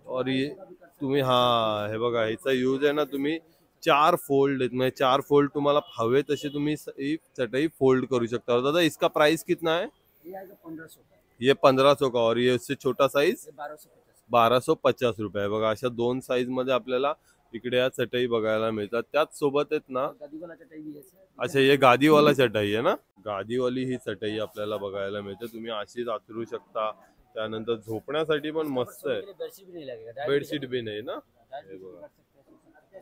S2: और ये तुम्ही हा हे बघा ह्याचा यूज आहे ना, तुम्ही 4 फोल्ड म्हणजे 4 फोल्ड तुम्हाला हवे तसे तुम्ही ही चटाई फोल्ड करू शकता। और दादा इसका प्राइस कितना है?
S4: ये आएगा 1500 का,
S2: ये 1500 का, और ये उससे छोटा साइज
S4: ये 1250।
S2: 1250 रुपये बघा। अशा 2 साईज मध्ये आपल्याला इकडे या चटई बघायला मिळतात। त्याच सोबत आहेत ना,
S4: गद्दी वाला चटाई भी है सर।
S2: अच्छा ये गादीवाला चटाई आहे ना, गादीवाली ही चटाई आपल्याला बघायला मिळते। तुम्ही अशीच आथरू शकता। त्यानंतर झोपण्यासाठी पण मस्त आहे,
S4: बेडशीट भी नहीं लगेगा,
S2: बेडशीट बी नाही ना, हे बघा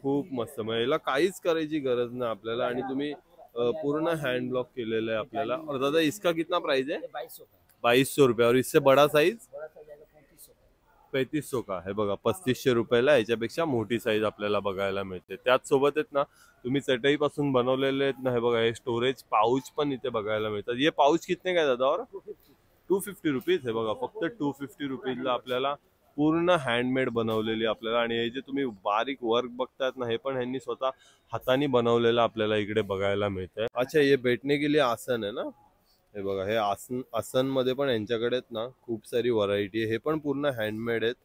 S2: खूप मस्त। मग याला काहीच करायची गरज नाही आपल्याला, आणि तुम्ही पूर्ण हँड ब्लॉक केलेलं आहे आपल्याला। और दादा इसका कितना प्राइस है?
S4: 2200 का,
S2: 2200 रुपये। और इससे बड़ा साइज
S4: बड़ा साइज आएगा 3500 का।
S2: 3500 का हे बघा, 3500 रुपयाला याच्यापेक्षा मोठी साईज आपल्याला बघायला मिळते। त्याच सोबत आहेत ना, तुम्ही चटई पासून बनवलेले आहेत ना, हे बघा हे स्टोरेज पाऊच पण इथे बघायला मिळतात। ये पाऊच कितने का आहे दादा? और 250 रुपीज हे बघा, फक्त 250 रुपीजला आपल्याला पूर्ण हँडमेड बनवलेली आपल्याला। आणि हे जे तुम्ही बारीक वर्क बघतात ना, हे पण ह्यांनी स्वतः हाताने बनवलेलं आपल्याला इकडे बघायला मिळतंय। अच्छा ये बैठने के लिए आसन आहे ना, हे बघा हे आसन मध्ये पण यांच्याकडे आहेत ना खूप सारी व्हरायटी आहे। हे पण पूर्ण हँडमेड आहेत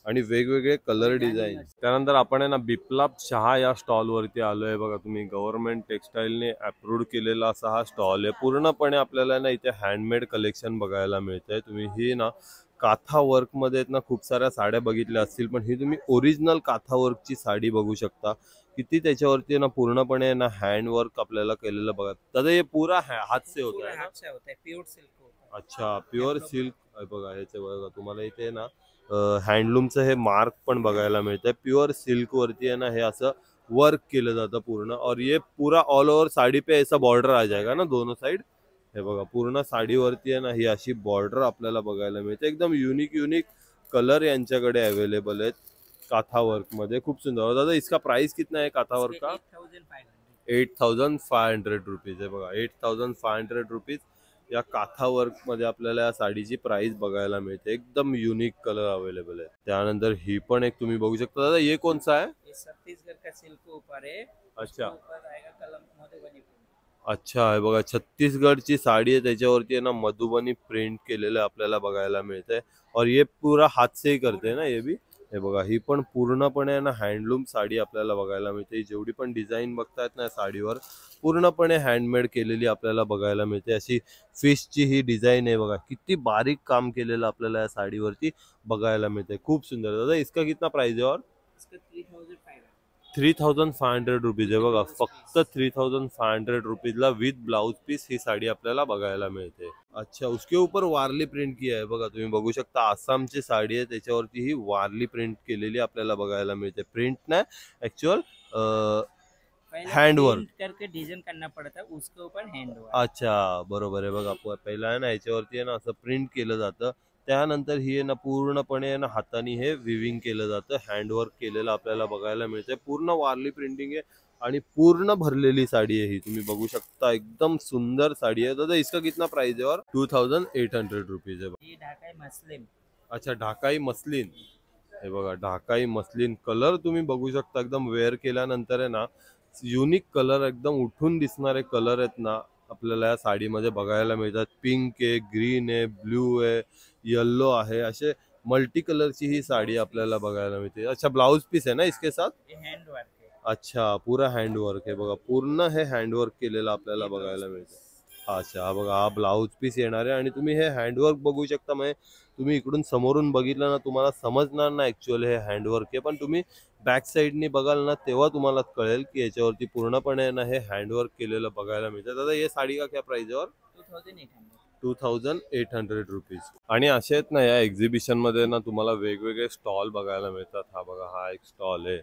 S2: आणि वेगवेगळे कलर डिझाईन। त्यानंतर आपण आहे ना बिप्लब शहा या स्टॉल वरती आलोय बघा। तुम्ही गव्हर्नमेंट टेक्सटाईलने अप्रूव्ड केलेला असा हा स्टॉल आहे। पूर्णपणे आपल्याला ना इथे हँडमेड कलेक्शन बघायला मिळतंय। तुम्ही ही ना काथा वर्क मध्ये ना खूप साऱ्या साड्या बघितल्या असतील, पण ही तुम्ही ओरिजिनल काथा वर्कची साडी बघू शकता। किती त्याच्यावरती ना पूर्णपणे ना हँड वर्क आपल्याला केलेलं बघा। दादा हे पूरा हात से होता है ना?
S5: हाथ से होता है, प्योर सिल्क होता है।
S2: अच्छा प्युअर सिल्क बघा, ह्याचे बघा तुम्हाला इथे ना हँडलूमचं हे मार्क पण बघायला मिळतंय। प्युअर सिल्क वरती आहे ना हे असं वर्क केलं जातं पूर्ण। और ये पूरा ऑल ओव्हर साड़ी पे ऐसा बॉर्डर आ जाएगा ना दोनों साइड। हे बघा पूर्ण साडीवरती आहे ना ही अशी बॉर्डर आपल्याला बघायला मिळते। एकदम युनिक कलर यांच्याकडे अवेलेबल आहेत काथा वर्क मध्ये, खूप सुंदर। और दादा इसका प्राइस कितना है काथा वर्क का? 8500 रुपीज आहे बघा, 8500 रुपीज या काथा वर्क मध्ये आपल्याला या साडीची प्राइस बघायला मिळते। एकदम युनिक कलर अवेलेबल आहे। त्यानंतर ही पण एक तुम्ही बघू शकता। दादा ये कौन सा है?
S5: ये छत्तीसगढ़ का सिल्क ऊपर है।
S2: अच्छा
S5: ऊपर आएगा कलम मधुबनी प्रिंट।
S2: अच्छा हे बघा छत्तीसगडची साडी आहे, त्याच्यावरती आहे ना मधुबनी प्रिंट केलेलं आपल्याला बघायला मिळतंय। और ये पूरा हाथ से ही करते ना ये भी। हे बघा ही पण पूर्णपणे ना हँडलूम साडी आपल्याला बघायला मिळते। जेवढी पण डिझाईन बघतायत ना साडीवर पूर्णपणे हँडमेड केलेली आपल्याला बघायला मिळते। अशी फिशची ही डिझाईन आहे बघा, किती बारीक काम केलेलं आपल्याला या साडीवरती बघायला मिळते। खूप सुंदर। दादा इसका कितना प्राइस है? और
S5: इसका 3500।
S2: 3500 रुपीज आहे बघा, फक्त 3500 रुपीजला विथ ब्लाउज पीस ही साडी आपल्याला बघायला मिळते। अच्छा उसके ऊपर वारली प्रिंट की आहे बघा, तुम्ही बघू शकता आसामची साडी आहे त्याच्यावरती ही वारली प्रिंट केलेली आपल्याला बघायला मिळते। प्रिंट नाही ऍक्च्युअल हैंड वर्क
S5: करके डिजाइन करना पड़ता है, उसके ऊपर हैंड वर्क।
S2: अच्छा बरोबर आहे बघा, पहिला आहे ना याच्यावरती आहे ना असं प्रिंट केलं जातं, त्यानंतर ही आहे ना पूर्णपणे ना हाताने हे विविंग केलं जातं। हँडवर्क केलेलं आपल्याला बघायला मिळते। पूर्ण वारली प्रिंटिंग आहे आणि पूर्ण भरलेली साडी आहे ही, तुम्ही बघू शकता एकदम सुंदर साडी आहे। दादा इसका कितना प्राइस है? और 2800 रुपीज आहे।
S5: ये ढाकाई मसलिन।
S2: अच्छा ढाकाई मसलिन हे बघा, ढाकाई मसलिन कलर तुम्ही बघू शकता। एकदम वेअर केल्यानंतर आहे ना युनिक कलर, एकदम उठून दिसणारे कलर आहेत ना आपल्याला या साडीमध्ये बघायला मिळतात। पिंक आहे, ग्रीन आहे, ब्ल्यू आहे, येलो आहे, असे मल्टी कलरची ही साडी आपल्याला बघायला मिळते। अच्छा ब्लाउज पीस आहे ना इसके साथ?
S5: ये हैंड वर्क है।
S2: अच्छा पूरा हँडवर्क आहे बघा, पूर्ण हे हँडवर्क केलेलं आपल्याला बघायला मिळतं। अच्छा हा बघा हा ब्लाउज पीस येणार आहे आणि तुम्ही हे हँडवर्क बघू शकता। म्हणजे तुम्ही इकडून समोरून बघितलं ना तुम्हाला समजणार ना ऍक्च्युअल हे हँडवर्क आहे, पण तुम्ही बॅक साईडनी बघाल ना तेव्हा तुम्हाला कळेल की याच्यावरती पूर्णपणे ना हे हँडवर्क केलेलं बघायला मिळतं। दादा ये साडी का क्या प्राइस है? और 2800 रुपीज। आणि असे आहेत ना या एक्झिबिशन मध्ये ना तुम्हाला वेगवेगळे स्टॉल बघायला मिळतात। हा बघा हा एक स्टॉल आहे,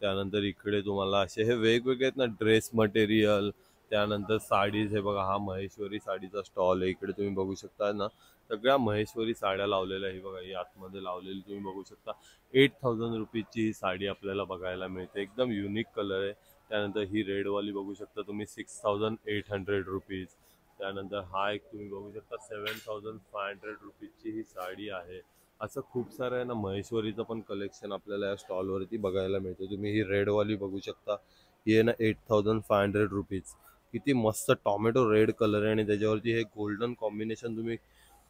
S2: त्यानंतर इकडे तुम्हाला असे हे वेगवेगळे आहेत ना ड्रेस मटेरियल, त्यानंतर साडीज, हे बघा हा महेश्वरी साडीचा स्टॉल आहे। इकडे तुम्ही बघू शकता ना सगळ्या महेश्वरी साड्या लावलेल्या आहे बघा, ही आतमध्ये लावलेली तुम्ही बघू शकता। 8000 रुपीजची ही साडी आपल्याला बघायला मिळते, एकदम युनिक कलर आहे। त्यानंतर ही रेडवाली बघू शकता तुम्ही 6800 रुपीज। त्यानंतर हा एक तुम्ही बघू शकता 7500 रुपीजची ही साडी आहे। असं खूप सारं आहे ना महेश्वरीचं पण कलेक्शन आपल्याला या स्टॉलवरती बघायला मिळतं। तुम्ही ही रेडवाली बघू शकता, ही आहे ना 8500 रुपीज। किती मस्त टॉमॅटो रेड कलर आहे आणि त्याच्यावरती हे गोल्डन कॉम्बिनेशन तुम्ही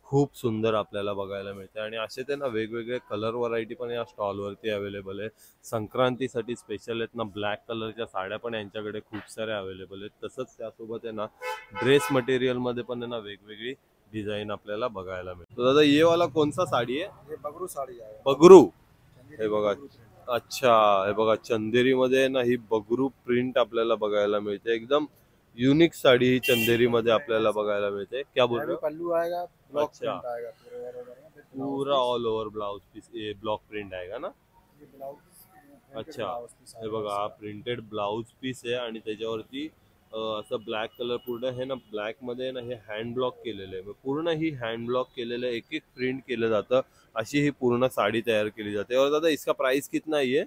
S2: खूप सुंदर आपल्याला बघायला मिळते आणि असे ते ना वेगवेगळे कलर व्हरायटी पण या स्टॉलवरती अवेलेबल आहे. संक्रांतीसाठी स्पेशल आहेत ना ब्लॅक कलरच्या साड्या पण यांच्याकडे खूप साऱ्या अवेलेबल आहेत. तसंच त्यासोबत आहे ना ड्रेस मटेरियलमध्ये पण आहे ना वेगवेगळी डिझाईन आपल्याला बघायला मिळते. तर दादा ये वाला कोणसा साडी आहे?
S3: ये बगरू साड़ी है।
S2: बगरू. हे बघा, अच्छा हे बघा चंदेरी मध्ये ना ही बगरू प्रिंट आपल्याला बघायला मिळते. एकदम युनिक साडी ही चंदेरी मध्ये आपल्याला बघायला मिळते. क्या बोल रहे हो?
S3: पल्लू आएगा, ब्लॉक
S2: अच्छा.
S3: प्रिंट आएगा
S2: पूरा ऑल ओव्हर ब्लाउज पीस ये ब्लॉक प्रिंट आएगा ना.
S3: ये ब्लाउज
S2: अच्छा हे बघा हा प्रिंटेड ब्लाउज पीस आहे आणि त्याच्यावरती असं ब्लॅक कलर पूर्ण हे ना ब्लॅक मध्ये ना हे हँड ब्लॉक केलेलं आहे. पूर्ण ही हँड ब्लॉक केलेलं आहे. एक एक प्रिंट केलं जातं. अशी ही पूर्ण साड़ी तैयार की जाती है. और दादा इसका प्राइस कितना है? ये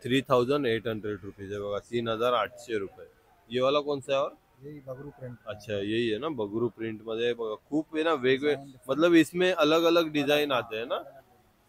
S2: 3800 रुपीज है बघा, 3800 रुपये. ये वाला कौन सा है? और
S3: यही बगरू प्रिंट।
S2: अच्छा यही है ना बगरू प्रिंट मध्ये बघा खूप आहे ना वेगवेगळे, मतलब इसमें अलग अलग डिझाईन आते हैं ना.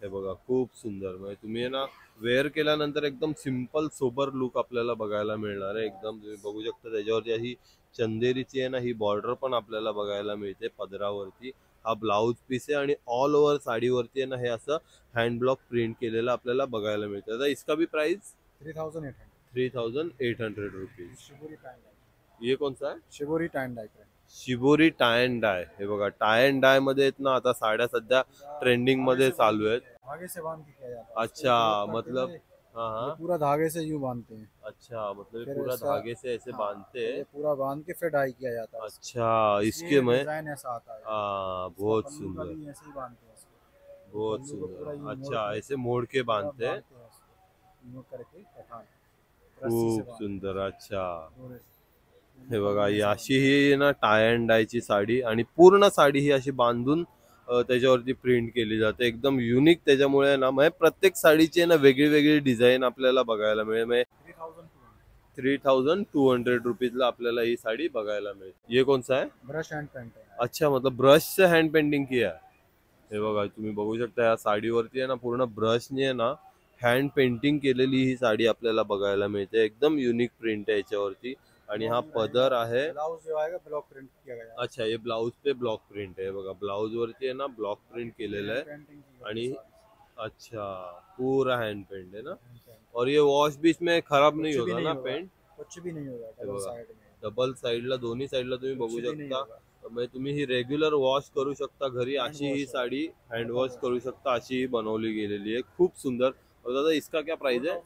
S2: हे बघा खूप सुंदर, म्हणजे तुम्ही ना वेअर केल्यानंतर एकदम सिंपल सोबर लुक आपल्याला बघायला मिळणार आहे. एकदम तुम्ही बघू शकता त्याच्यावरती ही चंदेरीची आहे ना ही बॉर्डर पण आपल्याला बघायला मिळते पदरावरती. हा ब्लाउज पीस आहे आणि ऑल ओव्हर साडीवरती आहे ना हे असं हँड ब्लॉक प्रिंट केलेलं आपल्याला बघायला मिळतं. आता इसका भी price 3800 rupees.
S3: Shibori tie dye.
S2: ये कौन सा है?
S3: शिबोरी टाई डाई का
S2: शिबोरी टाय अँड डाय. हे बघा टाय अँड डाय मध्ये आहेत ना आता साड्या सध्या ट्रेंडिंग मध्ये चालू आहेत.
S3: धागे से बांध के किया जाता है।
S2: अच्छा
S3: इसको
S2: मतलब
S3: ये
S2: हाँ
S3: पूरा धागे से यूं बांधते हैं,
S2: अच्छा मतलब
S3: फिर
S2: पूरा
S3: इसका-
S2: धागे से ऐसे
S3: हाँ,
S2: बांधते
S3: ये
S2: हैं.
S3: पूरा बांध के फिर डाई किया जाता है।
S2: अच्छा इसके
S3: ये
S2: में
S3: डिजाइन ऐसा आता है।
S2: बहुत
S3: इसका पल्लू का
S2: सुंदर,
S3: भी ऐसे ही बांधते हैं इसको।
S2: बहुत
S3: पल्लू को पूरा
S2: सुंदर.
S3: यूं
S2: अच्छा
S3: मोड़ के-
S2: ऐसे मोड़ के
S3: पूरा
S2: बांधते हैं.
S3: इसको, यूं करके कठान रस्सी से
S2: खूप
S3: बांधते
S2: सुंदर. अच्छा
S3: हैं।
S2: हे बघा ही अशी ही ना टाय अँड डायची साडी आणि पूर्ण साडी ही अशी बांधून त्याच्यावरती प्रिंट केली जाते. एकदम युनिक त्याच्यामुळे ना म्हणजे प्रत्येक साडीची ना वेगळी वेगळी डिझाईन आपल्याला बघायला मिळेल. म्हणजे 3200 रुपीजला आपल्याला ही साडी बघायला मिळते. ये कौन सा है?
S3: ब्रश एंड पेंट है।
S2: अच्छा मतलब ब्रश से हँड पेंटिंग किया. हे बघा तुम्ही बघू शकता या साडीवरती आहे ना पूर्ण ब्रशने आहे ना हँड पेंटिंग केलेली ही साडी आपल्याला बघायला मिळते. एकदम युनिक प्रिंट आहे याच्यावरती आणि हा पदर आहे.
S3: ब्लाउज जो आएगा ब्लॉक प्रिंट किया गया है।
S2: अच्छा हे ब्लाउज पे ब्लॉक प्रिंट आहे बघा, ब्लाउज वरती आहे ना ब्लॉक प्रिंट केलेलं आहे
S3: पेंटिंग की गई
S2: आणि
S3: है।
S2: अच्छा पूरा हैंड पेंट है ना.
S3: पेंट।
S2: और ये वॉश भी इसमें खराब नहीं
S3: कुछ भी
S2: होगा
S3: नहीं
S2: ना
S3: होगा।
S2: पेंट.
S3: कुछ भी नहीं होगा
S2: हे
S3: डबल
S2: बघा.
S3: साइड में।
S2: डबल साइडला दोन्ही साइडला तुम्ही बघू
S3: कुछ भी नहीं
S2: शकता.
S3: होगा।
S2: म्हणजे तुम्ही ही रेग्युलर वॉश करू शकता घरी.
S3: Hand
S2: अशी ही
S3: wash
S2: साडी हँड वॉश करू शकता अशी ही बनवली गेलेली आहे. खूप सुंदर. और दादा इसका क्या प्राइस है?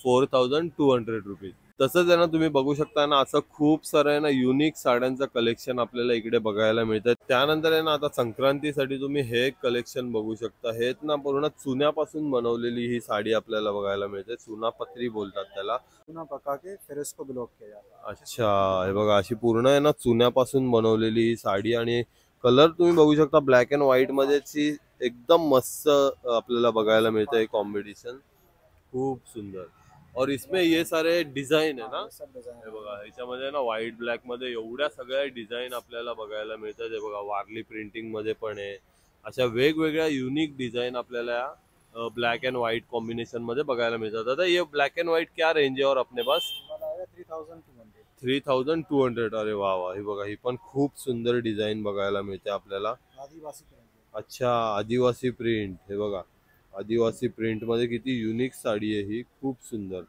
S2: 4200 रुपीज. तसंच आहे ना तुम्ही बघू शकता ना असं खूप सारं आहे ना युनिक साड्यांचं कलेक्शन आपल्याला इकडे बघायला मिळतं. त्यानंतर आहे ना आता संक्रांतीसाठी तुम्ही हे कलेक्शन बघू शकता. हे ना पूर्ण चुन्यापासून बनवलेली ही साडी आपल्याला बघायला मिळते. चुनापत्री बोलतात त्याला.
S3: चूना पका के फिर इसको ब्लॉक किया जाता है।
S2: अच्छा हे बघा अशी पूर्ण आहे ना चुन्यापासून बनवलेली ही साडी आणि कलर तुम्ही बघू शकता ब्लॅक अँड व्हाईट मध्ये एकदम मस्त आपल्याला बघायला मिळतं कॉम्बिनेशन. खूप सुंदर. और इसमें ये सारे डिझाईन आहे ना.
S3: ये सब डिजाइन
S2: हे बघा ह्याच्यामध्ये ना व्हाईट ब्लॅक मध्ये एवढ्या सगळ्या डिझाईन आपल्याला बघायला मिळतात. हे बघा वारली प्रिंटिंग मध्ये पण आहे. अशा वेगवेगळ्या युनिक डिझाईन आपल्याला ब्लॅक अँड व्हाईट कॉम्बिनेशन मध्ये बघायला मिळतात. दादा ये ब्लैक एंड व्हाइट क्या रेंज है और अपने पास? 3200. अरे वा वा. हे बघा ही पण खूप सुंदर डिझाईन बघायला मिळते आपल्याला.
S3: आदिवासी प्रिंट।
S2: अच्छा आदिवासी प्रिंट. हे बघा आदिवासी प्रिंट मध्ये किती युनिक साडी आहे ही. खूप सुंदर.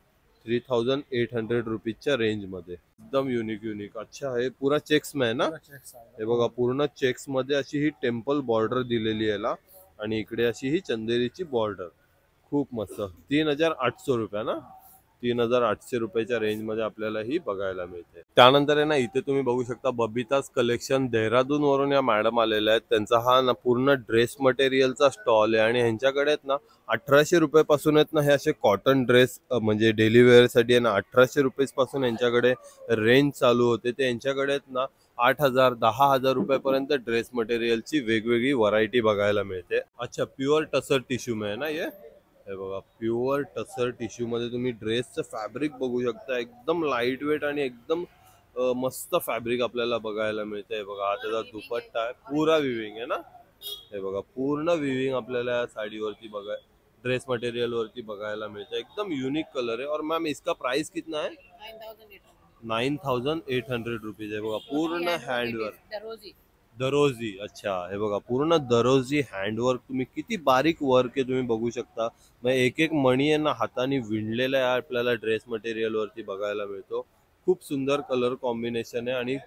S2: 3800 रुपीजच्या रेंज मध्ये एकदम युनिक युनिक. अच्छा हे पुरा चेक्स में आहे ना. हे बघा पूर्ण चेक्स मध्ये अशी ही टेम्पल बॉर्डर दिलेली आहे आणि इकडे अशी ही चंदेरीची बॉर्डर. खूप मस्त. 3800 रुपये ना. 3800 रुपयाच्या रेंज मध्ये आपल्याला ही बघायला मिळते. त्यानंतर आहे ना इथे तुम्ही बघू शकता बबिताज कलेक्शन देहरादून वरून या मॅडम आलेल्या आहेत. त्यांचा हा ना पूर्ण ड्रेस मटेरियलचा स्टॉल आहे आणि ह्यांच्याकडे आहेत ना 1800 रुपयापासून आहेत ना हे असे कॉटन ड्रेस म्हणजे डेली वेअर साठी आहे ना 1800 रुपयापासून यांच्याकडे रेंज चालू होते. ते यांच्याकडे आहेत ना 8000 10,000 रुपयापर्यंत ड्रेस मटेरियलची वेगवेगळी व्हरायटी बघायला मिळते. अच्छा प्युअर टसर टिश्यू में आहे ना हे बघा प्युअर टसर टिश्यू मध्ये तुम्ही ड्रेसचं फॅब्रिक बघू शकता. एकदम लाईट वेट आणि एकदम मस्त फॅब्रिक आपल्याला बघायला मिळते. हे बघा त्याचा दुपट्टा आहे पुरा विविंग आहे ना. हे बघा पूर्ण विविंग आपल्याला या साडीवरती बघा ड्रेस मटेरियल वरती बघायला मिळते. एकदम युनिक कलर है. और मैम इसका प्राइस कितना है?
S6: 9800
S2: 9800 रुपीज आहे बघा. पूर्ण हँडवर्क दरोजी, अच्छा हे बघा पूर्ण दरोजी हँडवर्क, तुम्ही किती बारीक वर्क आहे तुम्ही बघू शकता. मग एक एक मणी आहे ना हाताने विणलेला आहे आपल्याला ड्रेस मटेरियल वरती बघायला मिळतो. खूप सुंदर कलर कॉम्बिनेशन आहे आणि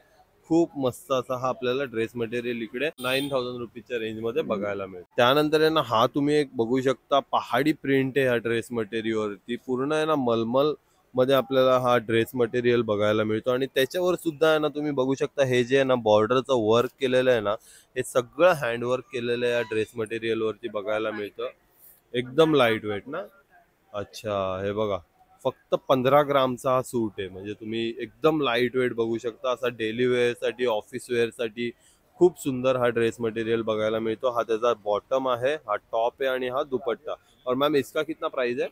S2: खूप मस्त असा हा आपल्याला ड्रेस मटेरियल इकडे 9000 रुपीच्या रेंज मध्ये बघायला मिळतो. त्यानंतर आहे ना हा तुम्ही एक बघू शकता पहाडी प्रिंट आहे ह्या ड्रेस मटेरियल वरती, पूर्ण आहे ना मलमल मध्ये आपल्याला हा ड्रेस मटेरियल बघायला मिळतो. आणि त्याच्यावर सुद्धा आहे ना तुम्ही बघू शकता हे जे आहे ना बॉर्डरचं वर्क केलेलं आहे ना, हे सगळं हँडवर्क केलेलं आहे या ड्रेस मटेरियल वरती बघायला मिळतं. एकदम लाईट वेट ना. अच्छा हे बघा फक्त 15 ग्रामचा हा सूट आहे, म्हणजे तुम्ही एकदम लाईट वेट बघू शकता. असा डेली वेअर साठी, ऑफिस वेअर साठी खूप सुंदर हा ड्रेस मटेरियल बघायला मिळतो. हा त्याचा बॉटम आहे, हा टॉप आहे आणि हा दुपट्टा. और मॅम इसका कितना प्राइस है?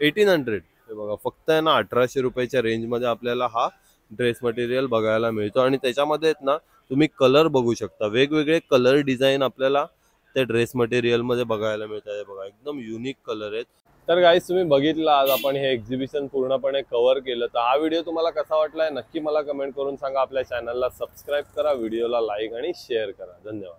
S2: 1800. हे बघा फक्त आहे ना 1800 रुपयाच्या रेंज मध्ये आपल्याला हा ड्रेस मटेरियल बघायला मिळतो. आणि त्याच्यामध्ये आहेत ना तुम्ही कलर बघू शकता, वेगवेगळे कलर डिझाईन आपल्याला त्या ड्रेस मटेरियल मध्ये बघायला मिळतात. हे बघा एकदम युनिक कलर आहेत. तर गाईस तुम्ही बघितलं आज आपण हे एक्झिबिशन पूर्णपणे कव्हर केलं. तर हा व्हिडिओ तुम्हाला कसा वाटलाय नक्की मला कमेंट करून सांगा. आपल्या चॅनलला सबस्क्राईब करा, व्हिडिओला लाईक आणि शेअर करा. धन्यवाद.